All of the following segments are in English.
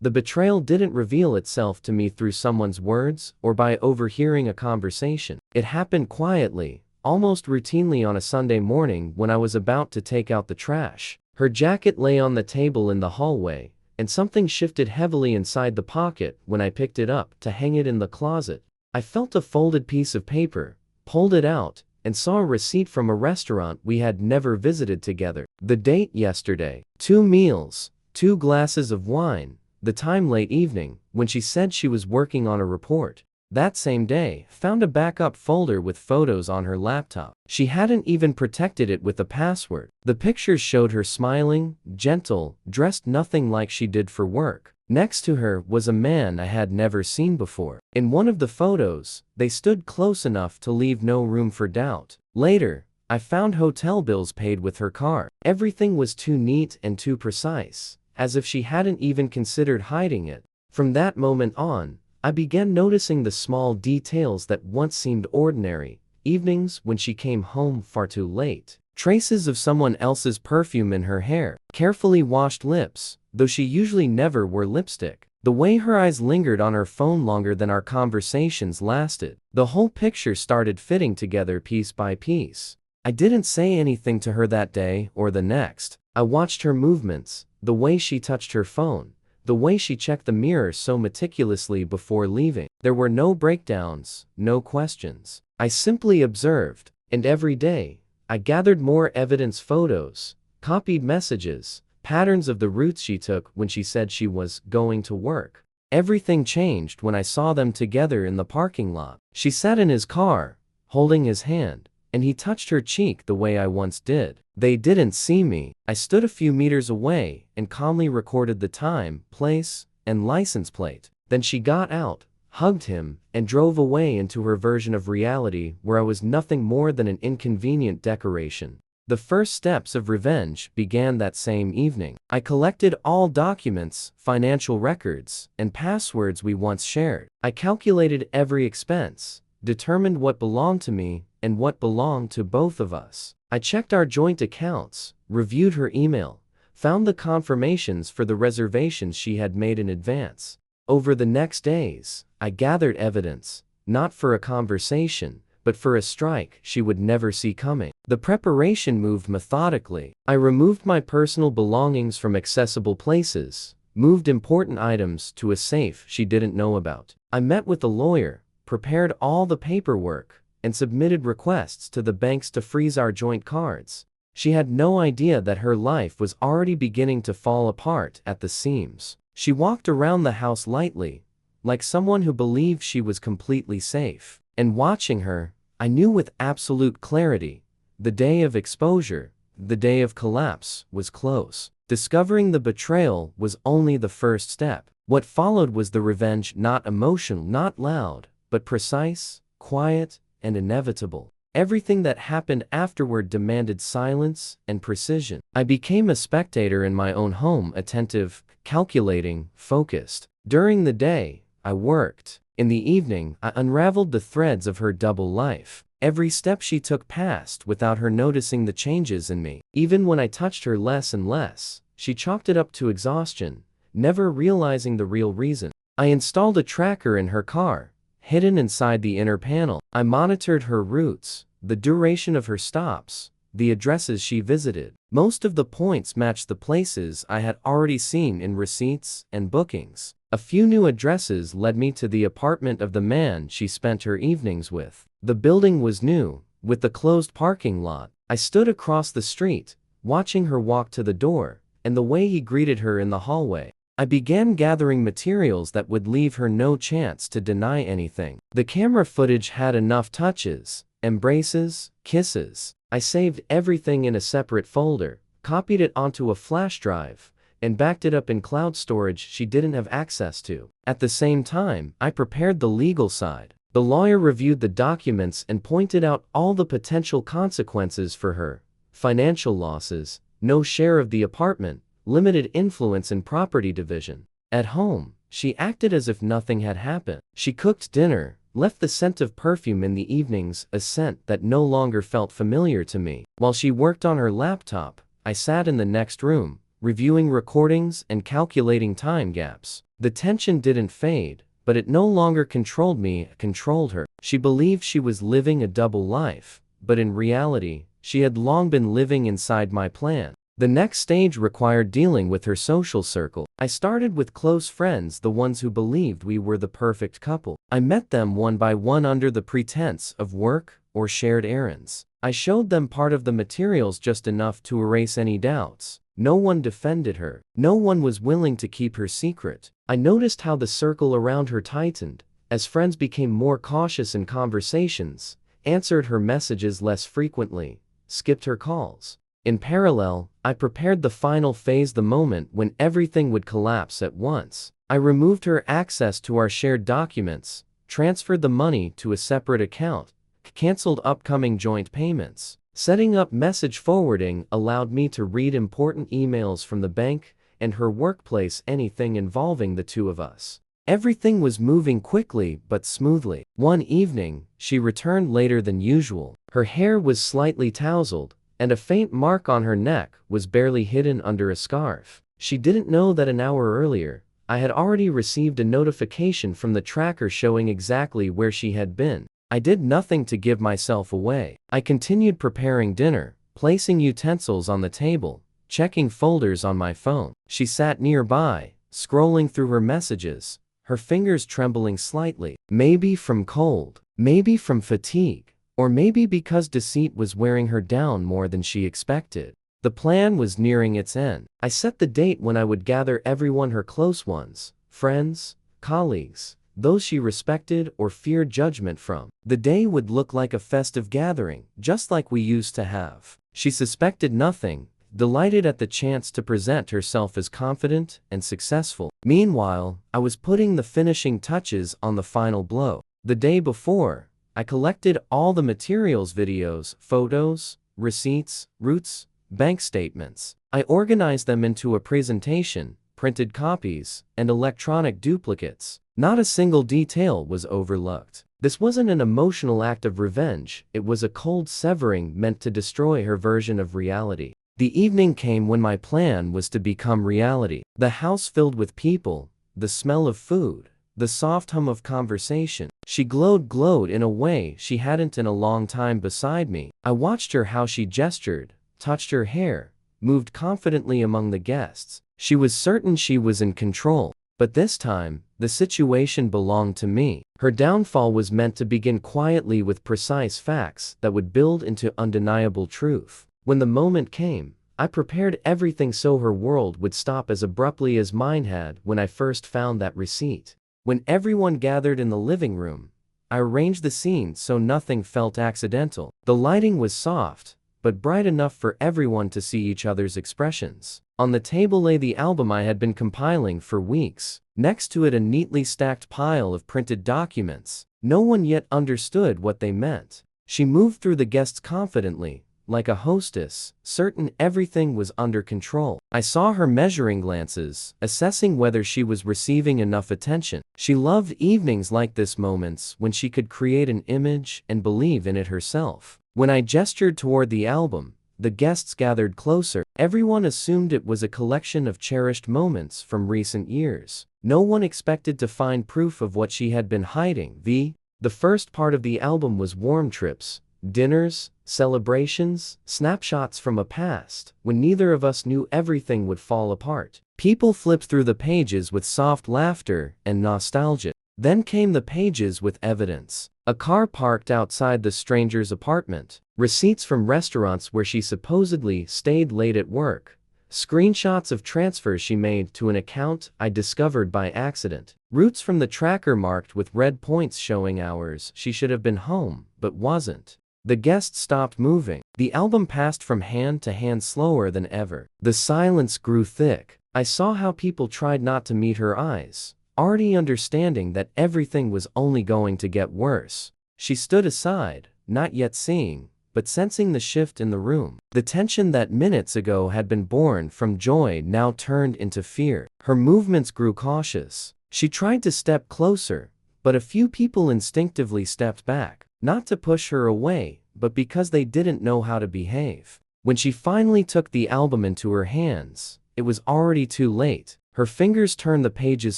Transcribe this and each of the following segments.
The betrayal didn't reveal itself to me through someone's words or by overhearing a conversation. It happened quietly, almost routinely on a Sunday morning when I was about to take out the trash. Her jacket lay on the table in the hallway, and something shifted heavily inside the pocket when I picked it up to hang it in the closet. I felt a folded piece of paper, pulled it out, and saw a receipt from a restaurant we had never visited together. The date yesterday, 2 meals, 2 glasses of wine, the time late evening, when she said she was working on a report. That same day, found a backup folder with photos on her laptop. She hadn't even protected it with a password. The pictures showed her smiling, gentle, dressed nothing like she did for work. Next to her was a man I had never seen before. In one of the photos, they stood close enough to leave no room for doubt. Later, I found hotel bills paid with her card. Everything was too neat and too precise, as if she hadn't even considered hiding it. From that moment on, I began noticing the small details that once seemed ordinary. Evenings when she came home far too late. Traces of someone else's perfume in her hair. Carefully washed lips, though she usually never wore lipstick. The way her eyes lingered on her phone longer than our conversations lasted. The whole picture started fitting together piece by piece. I didn't say anything to her that day or the next. I watched her movements, the way she touched her phone, the way she checked the mirror so meticulously before leaving. There were no breakdowns, no questions. I simply observed, and every day, I gathered more evidence, photos, copied messages, patterns of the routes she took when she said she was going to work. Everything changed when I saw them together in the parking lot. She sat in his car, holding his hand, and he touched her cheek the way I once did. They didn't see me. I stood a few meters away and calmly recorded the time, place, and license plate. Then she got out, hugged him, and drove away into her version of reality where I was nothing more than an inconvenient decoration. The first steps of revenge began that same evening. I collected all documents, financial records, and passwords we once shared. I calculated every expense, determined what belonged to me and what belonged to both of us. I checked our joint accounts, reviewed her email, found the confirmations for the reservations she had made in advance. Over the next days, I gathered evidence, not for a conversation, but for a strike she would never see coming. The preparation moved methodically. I removed my personal belongings from accessible places, moved important items to a safe she didn't know about. I met with a lawyer, prepared all the paperwork, and submitted requests to the banks to freeze our joint cards. She had no idea that her life was already beginning to fall apart at the seams. She walked around the house lightly, like someone who believed she was completely safe. And watching her, I knew with absolute clarity, the day of exposure, the day of collapse, was close. Discovering the betrayal was only the first step. What followed was the revenge, not emotional, not loud, but precise, quiet, and inevitable. Everything that happened afterward demanded silence and precision. I became a spectator in my own home, attentive, calculating, focused. During the day, I worked. In the evening, I unraveled the threads of her double life. Every step she took passed without her noticing the changes in me. Even when I touched her less and less, she chalked it up to exhaustion, never realizing the real reason. I installed a tracker in her car, hidden inside the inner panel. I monitored her routes, the duration of her stops, the addresses she visited. Most of the points matched the places I had already seen in receipts and bookings. A few new addresses led me to the apartment of the man she spent her evenings with. The building was new, with the closed parking lot. I stood across the street, watching her walk to the door, and the way he greeted her in the hallway. I began gathering materials that would leave her no chance to deny anything. The camera footage had enough touches, embraces, kisses. I saved everything in a separate folder, copied it onto a flash drive, and backed it up in cloud storage she didn't have access to. At the same time, I prepared the legal side. The lawyer reviewed the documents and pointed out all the potential consequences for her: financial losses, no share of the apartment, limited influence in property division. At home, she acted as if nothing had happened. She cooked dinner, left the scent of perfume in the evenings, a scent that no longer felt familiar to me. While she worked on her laptop, I sat in the next room, reviewing recordings and calculating time gaps. The tension didn't fade, but it no longer controlled me, it controlled her. She believed she was living a double life, but in reality, she had long been living inside my plan. The next stage required dealing with her social circle. I started with close friends, the ones who believed we were the perfect couple. I met them one by one under the pretense of work or shared errands. I showed them part of the materials, just enough to erase any doubts. No one defended her. No one was willing to keep her secret. I noticed how the circle around her tightened, as friends became more cautious in conversations, answered her messages less frequently, skipped her calls. In parallel, I prepared the final phase, the moment when everything would collapse at once. I removed her access to our shared documents, transferred the money to a separate account, canceled upcoming joint payments. Setting up message forwarding allowed me to read important emails from the bank and her workplace, anything involving the two of us. Everything was moving quickly but smoothly. One evening, she returned later than usual. Her hair was slightly tousled, and a faint mark on her neck was barely hidden under a scarf. She didn't know that an hour earlier, I had already received a notification from the tracker showing exactly where she had been. I did nothing to give myself away. I continued preparing dinner, placing utensils on the table, checking folders on my phone. She sat nearby, scrolling through her messages, her fingers trembling slightly. Maybe from cold, maybe from fatigue, or maybe because deceit was wearing her down more than she expected. The plan was nearing its end. I set the date when I would gather everyone, her close ones, friends, colleagues, those she respected or feared judgment from. The day would look like a festive gathering, just like we used to have. She suspected nothing, delighted at the chance to present herself as confident and successful. Meanwhile, I was putting the finishing touches on the final blow. The day before, I collected all the materials: videos, photos, receipts, routes, bank statements. I organized them into a presentation, printed copies, and electronic duplicates. Not a single detail was overlooked. This wasn't an emotional act of revenge, it was a cold severing meant to destroy her version of reality. The evening came when my plan was to become reality. The house filled with people, the smell of food, the soft hum of conversation. She glowed in a way she hadn't in a long time beside me. I watched her, how she gestured, touched her hair, moved confidently among the guests. She was certain she was in control. But this time, the situation belonged to me. Her downfall was meant to begin quietly with precise facts that would build into undeniable truth. When the moment came, I prepared everything so her world would stop as abruptly as mine had when I first found that receipt. When everyone gathered in the living room, I arranged the scene so nothing felt accidental. The lighting was soft, but bright enough for everyone to see each other's expressions. On the table lay the album I had been compiling for weeks. Next to it, a neatly stacked pile of printed documents. No one yet understood what they meant. She moved through the guests confidently, like a hostess, certain everything was under control. I saw her measuring glances, assessing whether she was receiving enough attention. She loved evenings like this, moments when she could create an image and believe in it herself. When I gestured toward the album, the guests gathered closer. Everyone assumed it was a collection of cherished moments from recent years. No one expected to find proof of what she had been hiding. The first part of the album was warm trips, dinners, celebrations, snapshots from a past when neither of us knew everything would fall apart. People flipped through the pages with soft laughter and nostalgia. Then came the pages with evidence. A car parked outside the stranger's apartment, receipts from restaurants where she supposedly stayed late at work, screenshots of transfers she made to an account I discovered by accident, routes from the tracker marked with red points showing hours she should have been home but wasn't. The guests stopped moving. The album passed from hand to hand slower than ever. The silence grew thick. I saw how people tried not to meet her eyes, already understanding that everything was only going to get worse. She stood aside, not yet seeing, but sensing the shift in the room. The tension that minutes ago had been born from joy now turned into fear. Her movements grew cautious. She tried to step closer, but a few people instinctively stepped back, not to push her away, but because they didn't know how to behave. When she finally took the album into her hands, it was already too late. Her fingers turned the pages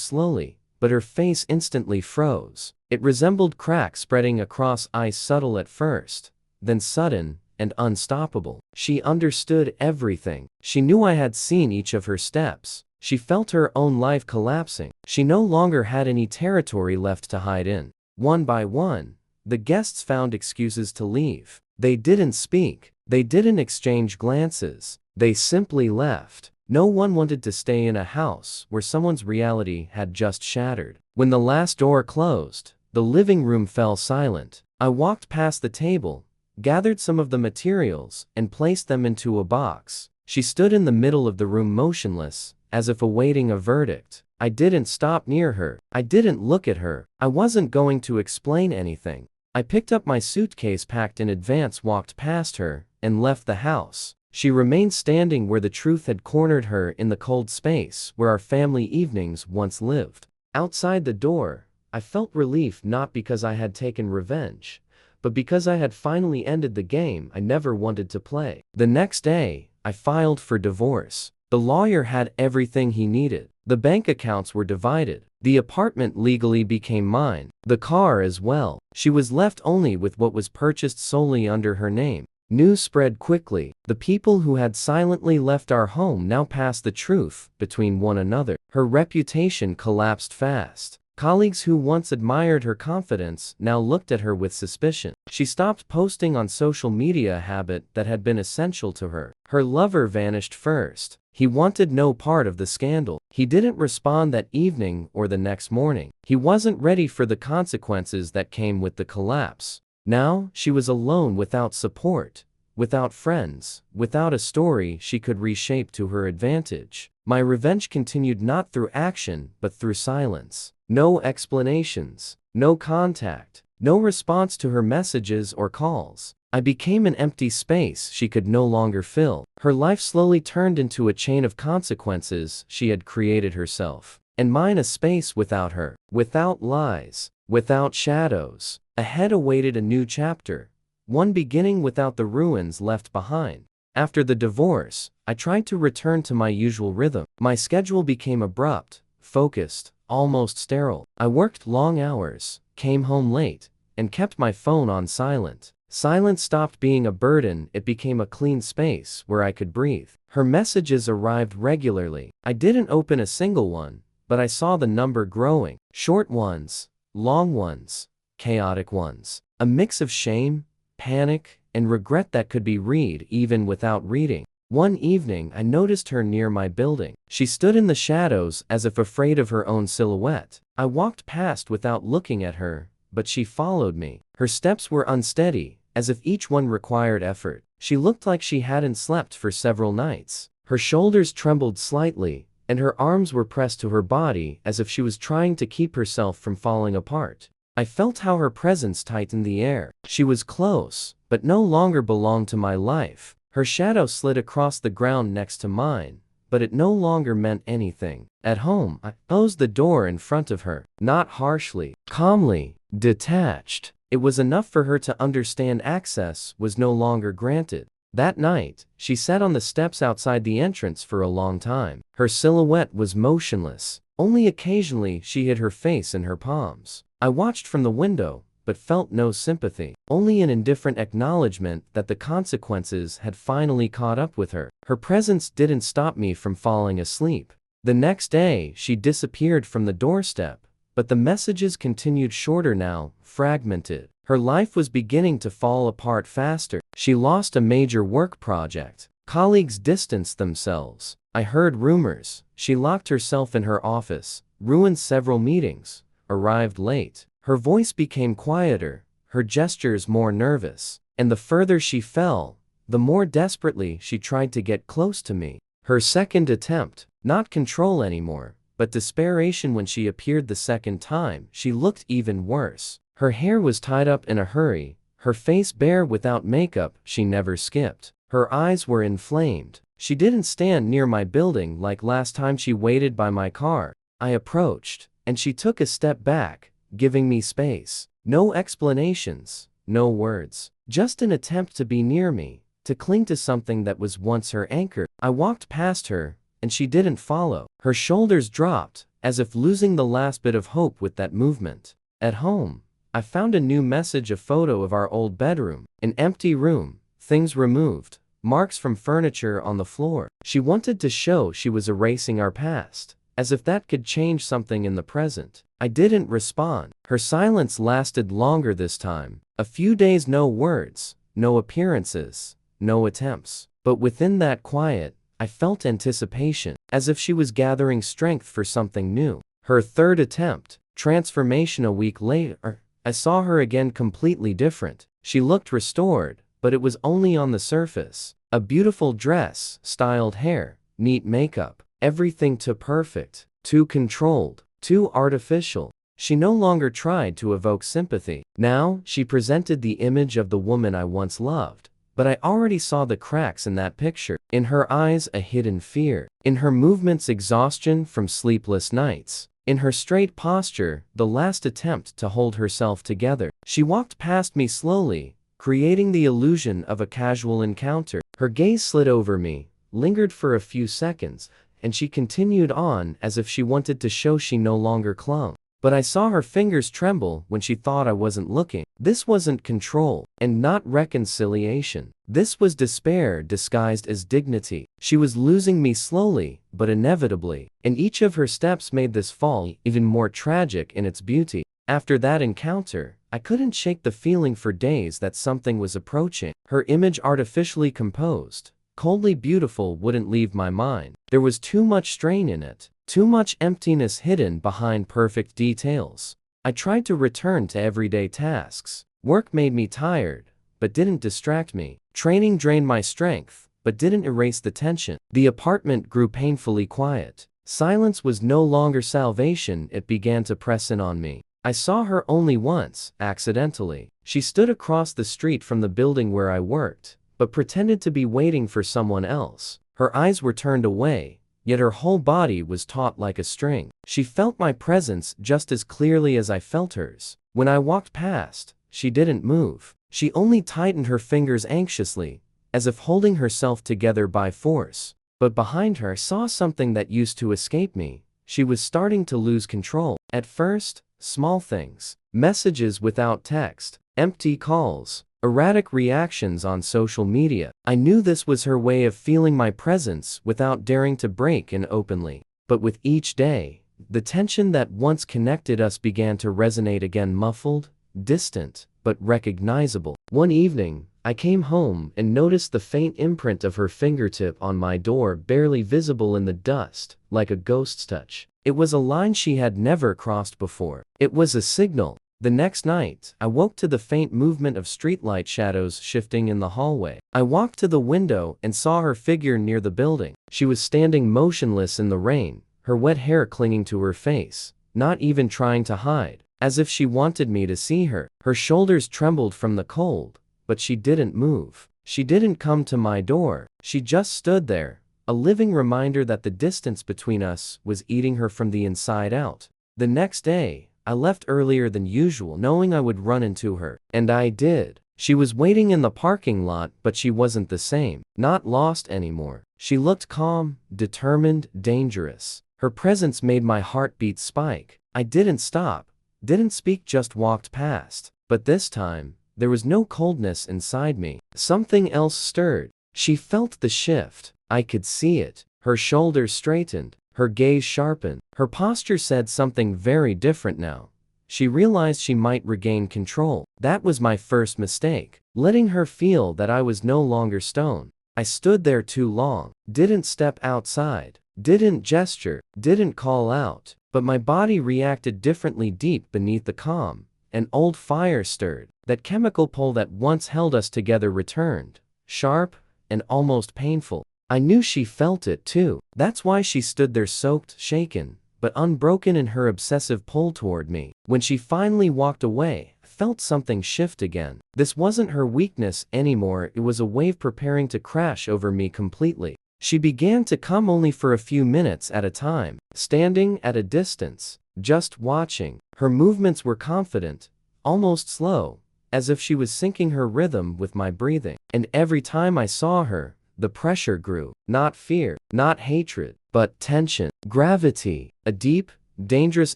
slowly, but her face instantly froze. It resembled cracks spreading across ice, subtle at first, then sudden and unstoppable. She understood everything. She knew I had seen each of her steps. She felt her own life collapsing. She no longer had any territory left to hide in. One by one, the guests found excuses to leave. They didn't speak. They didn't exchange glances. They simply left. No one wanted to stay in a house where someone's reality had just shattered. When the last door closed, the living room fell silent. I walked past the table, gathered some of the materials, and placed them into a box. She stood in the middle of the room motionless, as if awaiting a verdict. I didn't stop near her. I didn't look at her. I wasn't going to explain anything. I picked up my suitcase packed in advance, walked past her, and left the house. She remained standing where the truth had cornered her, in the cold space where our family evenings once lived. Outside the door, I felt relief, not because I had taken revenge, but because I had finally ended the game I never wanted to play. The next day, I filed for divorce. The lawyer had everything he needed. The bank accounts were divided. The apartment legally became mine. The car as well. She was left only with what was purchased solely under her name. News spread quickly. The people who had silently left our home now passed the truth between one another. Her reputation collapsed fast. Colleagues who once admired her confidence now looked at her with suspicion. She stopped posting on social media, a habit that had been essential to her. Her lover vanished first. He wanted no part of the scandal. He didn't respond that evening or the next morning. He wasn't ready for the consequences that came with the collapse. Now, she was alone, without support, without friends, without a story she could reshape to her advantage. My revenge continued, not through action, but through silence. No explanations, no contact, no response to her messages or calls. I became an empty space she could no longer fill. Her life slowly turned into a chain of consequences she had created herself, and mine a space without her, without lies, without shadows. Ahead awaited a new chapter, one beginning without the ruins left behind. After the divorce, I tried to return to my usual rhythm. My schedule became abrupt, focused, almost sterile. I worked long hours, came home late, and kept my phone on silent. Silence stopped being a burden, it became a clean space where I could breathe. Her messages arrived regularly. I didn't open a single one, but I saw the number growing. Short ones, long ones, chaotic ones. A mix of shame, panic, and regret that could be read even without reading. One evening I noticed her near my building. She stood in the shadows as if afraid of her own silhouette. I walked past without looking at her, but she followed me. Her steps were unsteady, as if each one required effort. She looked like she hadn't slept for several nights. Her shoulders trembled slightly, and her arms were pressed to her body as if she was trying to keep herself from falling apart. I felt how her presence tightened the air. She was close, but no longer belonged to my life. Her shadow slid across the ground next to mine, but it no longer meant anything. At home, I closed the door in front of her, not harshly, calmly, detached. It was enough for her to understand access was no longer granted. That night, she sat on the steps outside the entrance for a long time. Her silhouette was motionless. Only occasionally she hid her face in her palms. I watched from the window, but felt no sympathy, only an indifferent acknowledgement that the consequences had finally caught up with her. Her presence didn't stop me from falling asleep. The next day, she disappeared from the doorstep, but the messages continued, shorter now, fragmented. Her life was beginning to fall apart faster. She lost a major work project. Colleagues distanced themselves. I heard rumors. She locked herself in her office, ruined several meetings, arrived late. Her voice became quieter, her gestures more nervous, and the further she fell, the more desperately she tried to get close to me. Her second attempt, not control anymore, but desperation. When she appeared the second time, she looked even worse. Her hair was tied up in a hurry, her face bare without makeup she never skipped. Her eyes were inflamed. She didn't stand near my building like last time. She waited by my car. I approached, and she took a step back, giving me space. No explanations, no words, just an attempt to be near me, to cling to something that was once her anchor. I walked past her, and she didn't follow. Her shoulders dropped, as if losing the last bit of hope with that movement. At home, I found a new message, a photo of our old bedroom. An empty room, things removed, marks from furniture on the floor. She wanted to show she was erasing our past, as if that could change something in the present. I didn't respond. Her silence lasted longer this time. A few days, no words, no appearances, no attempts. But within that quiet, I felt anticipation, as if she was gathering strength for something new. Her third attempt, transformation. A week later, I saw her again, completely different. She looked restored, but it was only on the surface. A beautiful dress, styled hair, neat makeup, everything too perfect, too controlled, too artificial. She no longer tried to evoke sympathy. Now, she presented the image of the woman I once loved. But I already saw the cracks in that picture. In her eyes, a hidden fear. In her movements, exhaustion from sleepless nights. In her straight posture, the last attempt to hold herself together. She walked past me slowly, creating the illusion of a casual encounter. Her gaze slid over me, lingered for a few seconds, and she continued on as if she wanted to show she no longer clung. But I saw her fingers tremble when she thought I wasn't looking. This wasn't control, and not reconciliation. This was despair disguised as dignity. She was losing me slowly, but inevitably, and each of her steps made this fall even more tragic in its beauty. After that encounter, I couldn't shake the feeling for days that something was approaching. Her image, artificially composed, coldly beautiful, wouldn't leave my mind. There was too much strain in it. Too much emptiness hidden behind perfect details. I tried to return to everyday tasks. Work made me tired, but didn't distract me. Training drained my strength, but didn't erase the tension. The apartment grew painfully quiet. Silence was no longer salvation, it began to press in on me. I saw her only once, accidentally. She stood across the street from the building where I worked, but pretended to be waiting for someone else. Her eyes were turned away, yet her whole body was taut like a string. She felt my presence just as clearly as I felt hers. When I walked past, she didn't move. She only tightened her fingers anxiously, as if holding herself together by force. But behind her, I saw something that used to escape me. She was starting to lose control. At first, small things. Messages without text, empty calls, erratic reactions on social media. I knew this was her way of feeling my presence without daring to break in openly. But with each day, the tension that once connected us began to resonate again, muffled, distant, but recognizable. One evening, I came home and noticed the faint imprint of her fingertip on my door, barely visible in the dust, like a ghost's touch. It was a line she had never crossed before. It was a signal. The next night, I woke to the faint movement of streetlight shadows shifting in the hallway. I walked to the window and saw her figure near the building. She was standing motionless in the rain, her wet hair clinging to her face, not even trying to hide, as if she wanted me to see her. Her shoulders trembled from the cold, but she didn't move. She didn't come to my door. She just stood there, a living reminder that the distance between us was eating her from the inside out. The next day, I left earlier than usual, knowing I would run into her. And I did. She was waiting in the parking lot, but she wasn't the same. Not lost anymore. She looked calm, determined, dangerous. Her presence made my heartbeat spike. I didn't stop, didn't speak, just walked past. But this time, there was no coldness inside me. Something else stirred. She felt the shift. I could see it. Her shoulders straightened. Her gaze sharpened. Her posture said something very different now. She realized she might regain control. That was my first mistake, letting her feel that I was no longer stone. I stood there too long, didn't step outside, didn't gesture, didn't call out, but my body reacted differently. Deep beneath the calm, an old fire stirred. That chemical pull that once held us together returned, sharp and almost painful. I knew she felt it too. That's why she stood there, soaked, shaken, but unbroken in her obsessive pull toward me. When she finally walked away, I felt something shift again. This wasn't her weakness anymore, it was a wave preparing to crash over me completely. She began to come only for a few minutes at a time, standing at a distance, just watching. Her movements were confident, almost slow, as if she was syncing her rhythm with my breathing. And every time I saw her, the pressure grew. Not fear, not hatred, but tension, gravity, a deep, dangerous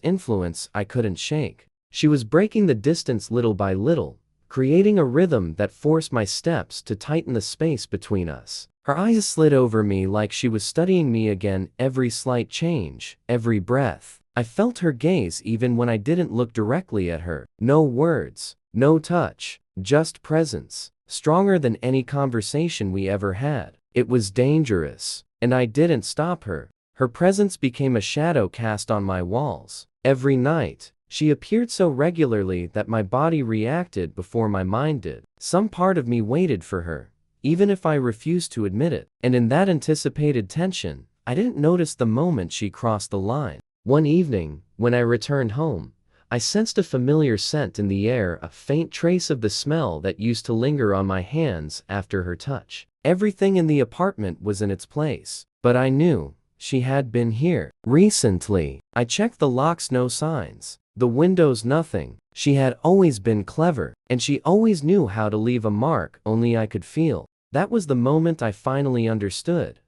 influence I couldn't shake. She was breaking the distance little by little, creating a rhythm that forced my steps to tighten the space between us. Her eyes slid over me like she was studying me again, every slight change, every breath. I felt her gaze even when I didn't look directly at her. No words, no touch, just presence, stronger than any conversation we ever had. It was dangerous, and I didn't stop her. Her presence became a shadow cast on my walls. Every night, she appeared so regularly that my body reacted before my mind did. Some part of me waited for her, even if I refused to admit it. And in that anticipated tension, I didn't notice the moment she crossed the line. One evening, when I returned home, I sensed a familiar scent in the air, a faint trace of the smell that used to linger on my hands after her touch. Everything in the apartment was in its place, but I knew she had been here recently. I checked the locks, no signs. The windows, nothing. She had always been clever, and she always knew how to leave a mark only I could feel. That was the moment I finally understood.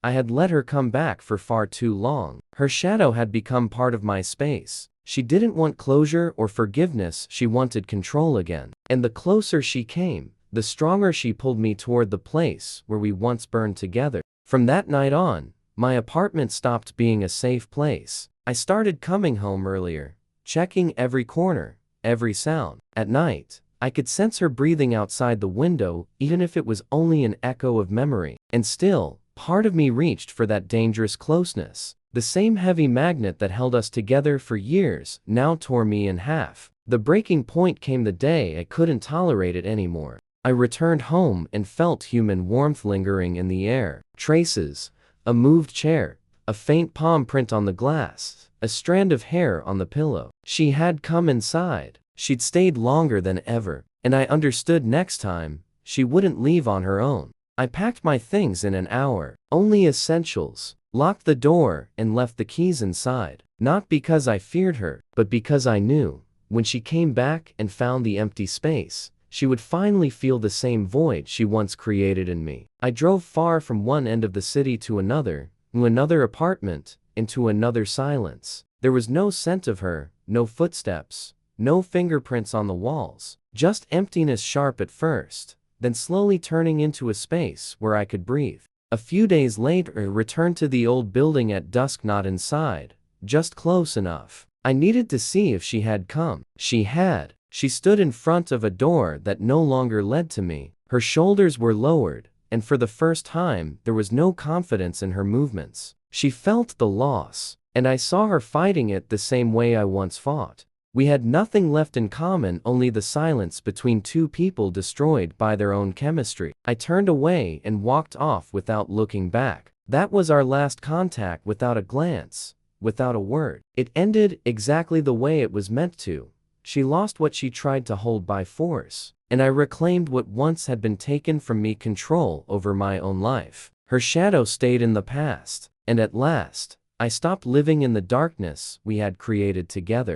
I had let her come back for far too long. Her shadow had become part of my space. She didn't want closure or forgiveness, she wanted control again. And the closer she came, the stronger she pulled me toward the place where we once burned together. From that night on, my apartment stopped being a safe place. I started coming home earlier, checking every corner, every sound. At night, I could sense her breathing outside the window, even if it was only an echo of memory. And still, part of me reached for that dangerous closeness. The same heavy magnet that held us together for years now tore me in half. The breaking point came the day I couldn't tolerate it anymore. I returned home and felt human warmth lingering in the air. Traces, a moved chair, a faint palm print on the glass, a strand of hair on the pillow. She had come inside. She'd stayed longer than ever, and I understood next time she wouldn't leave on her own. I packed my things in an hour, only essentials, locked the door, and left the keys inside. Not because I feared her, but because I knew, when she came back and found the empty space, she would finally feel the same void she once created in me. I drove far from one end of the city to another apartment, into another silence. There was no scent of her, no footsteps, no fingerprints on the walls, just emptiness, sharp at first, then slowly turning into a space where I could breathe. A few days later, I returned to the old building at dusk, not inside, just close enough. I needed to see if she had come. She had. She stood in front of a door that no longer led to me. Her shoulders were lowered, and for the first time, there was no confidence in her movements. She felt the loss, and I saw her fighting it the same way I once fought. We had nothing left in common, only the silence between two people destroyed by their own chemistry. I turned away and walked off without looking back. That was our last contact, without a glance, without a word. It ended exactly the way it was meant to. She lost what she tried to hold by force, and I reclaimed what once had been taken from me, control over my own life. Her shadow stayed in the past, and at last, I stopped living in the darkness we had created together.